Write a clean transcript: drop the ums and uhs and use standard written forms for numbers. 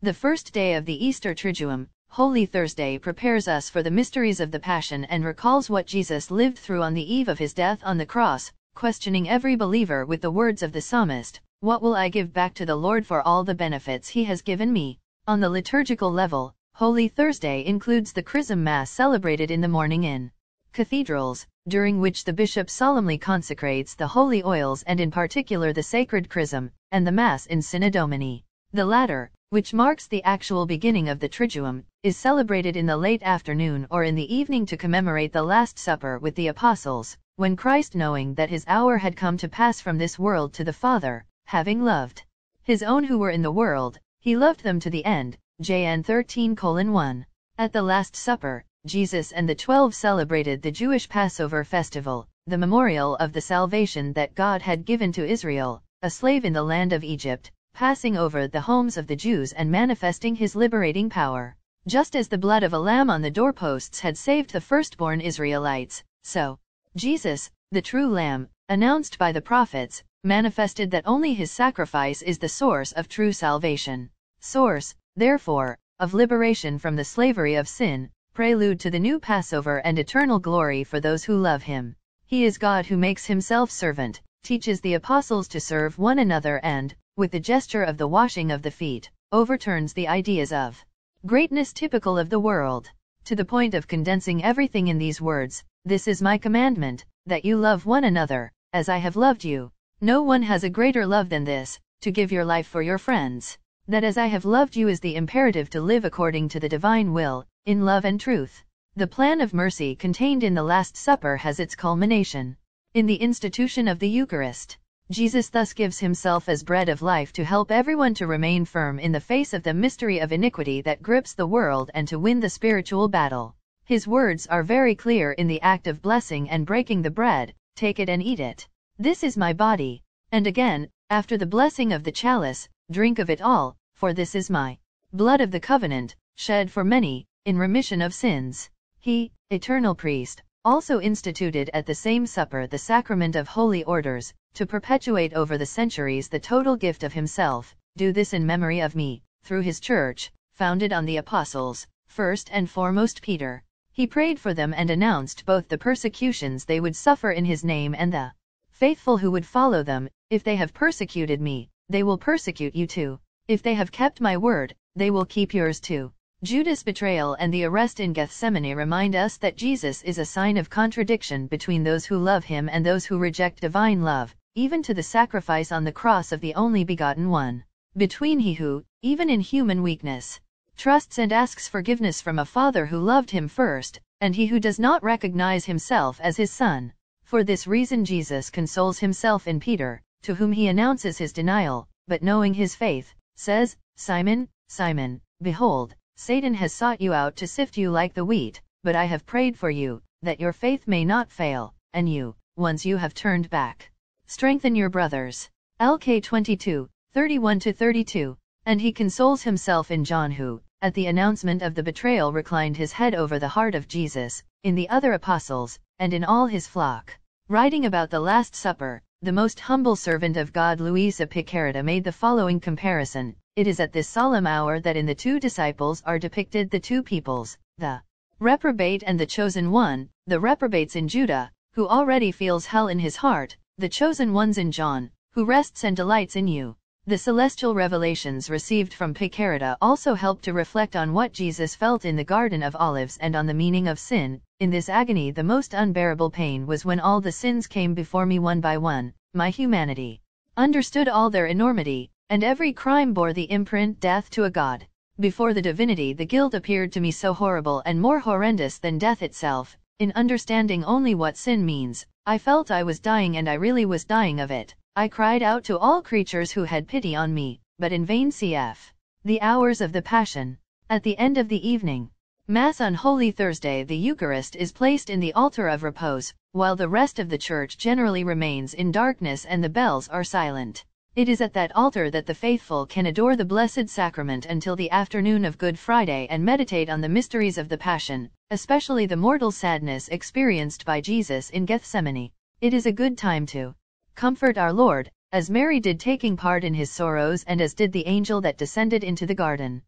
The first day of the Easter Triduum, Holy Thursday, prepares us for the mysteries of the Passion and recalls what Jesus lived through on the eve of his death on the cross, questioning every believer with the words of the psalmist, "What will I give back to the Lord for all the benefits he has given me?" On the liturgical level, Holy Thursday includes the Chrism Mass celebrated in the morning in cathedrals, during which the bishop solemnly consecrates the holy oils and in particular the sacred chrism, and the Mass in Sine Domini. The latter, which marks the actual beginning of the Triduum, is celebrated in the late afternoon or in the evening to commemorate the Last Supper with the Apostles, when Christ, knowing that his hour had come to pass from this world to the Father, having loved his own who were in the world, he loved them to the end. John 13:1. At the Last Supper, Jesus and the 12 celebrated the Jewish Passover festival, the memorial of the salvation that God had given to Israel, a slave in the land of Egypt, passing over the homes of the Jews and manifesting his liberating power. Just as the blood of a lamb on the doorposts had saved the firstborn Israelites, so Jesus, the true Lamb, announced by the prophets, manifested that only his sacrifice is the source of true salvation. Source, therefore, of liberation from the slavery of sin, prelude to the new Passover and eternal glory for those who love him. He is God who makes himself servant, teaches the apostles to serve one another and, with the gesture of the washing of the feet, overturns the ideas of greatness typical of the world, to the point of condensing everything in these words, "This is my commandment, that you love one another, as I have loved you. No one has a greater love than this, to give your life for your friends. That as I have loved you is the imperative to live according to the divine will, in love and truth." The plan of mercy contained in the Last Supper has its culmination in the institution of the Eucharist. Jesus thus gives himself as bread of life to help everyone to remain firm in the face of the mystery of iniquity that grips the world and to win the spiritual battle. His words are very clear in the act of blessing and breaking the bread, "Take it and eat it. This is my body." And again, after the blessing of the chalice, "Drink of it all, for this is my blood of the covenant, shed for many, in remission of sins." He, eternal priest, also instituted at the same supper the sacrament of holy orders, to perpetuate over the centuries the total gift of himself. "Do this in memory of me," through his church, founded on the apostles, first and foremost Peter. He prayed for them and announced both the persecutions they would suffer in his name and the faithful who would follow them. "If they have persecuted me, they will persecute you too. If they have kept my word, they will keep yours too." Judas' betrayal and the arrest in Gethsemane remind us that Jesus is a sign of contradiction between those who love him and those who reject divine love, even to the sacrifice on the cross of the only begotten one. Between he who, even in human weakness, trusts and asks forgiveness from a Father who loved him first, and he who does not recognize himself as his Son. For this reason Jesus consoles himself in Peter, to whom he announces his denial, but knowing his faith, says, "Simon, Simon, behold, Satan has sought you out to sift you like the wheat, but I have prayed for you, that your faith may not fail, and you, once you have turned back, strengthen your brothers." Luke 22:31-32. And he consoles himself in John who, at the announcement of the betrayal, reclined his head over the heart of Jesus, in the other apostles, and in all his flock. Writing about the Last Supper, the most humble servant of God Louise of Picaretta made the following comparison: "It is at this solemn hour that in the two disciples are depicted the two peoples, the reprobate and the chosen one, the reprobates in Judah, who already feels hell in his heart, the chosen ones in John, who rests and delights in you." The celestial revelations received from Picaretta also help to reflect on what Jesus felt in the Garden of Olives and on the meaning of sin. "In this agony the most unbearable pain was when all the sins came before me one by one. My humanity understood all their enormity, and every crime bore the imprint death to a God. Before the divinity the guilt appeared to me so horrible and more horrendous than death itself. In understanding only what sin means, I felt I was dying, and I really was dying of it. I cried out to all creatures who had pity on me, but in vain." Cf. The Hours of the Passion. At the end of the evening Mass on Holy Thursday, the Eucharist is placed in the altar of repose, while the rest of the church generally remains in darkness and the bells are silent. It is at that altar that the faithful can adore the Blessed Sacrament until the afternoon of Good Friday and meditate on the mysteries of the Passion, especially the mortal sadness experienced by Jesus in Gethsemane. It is a good time to comfort our Lord, as Mary did, taking part in his sorrows, and as did the angel that descended into the garden.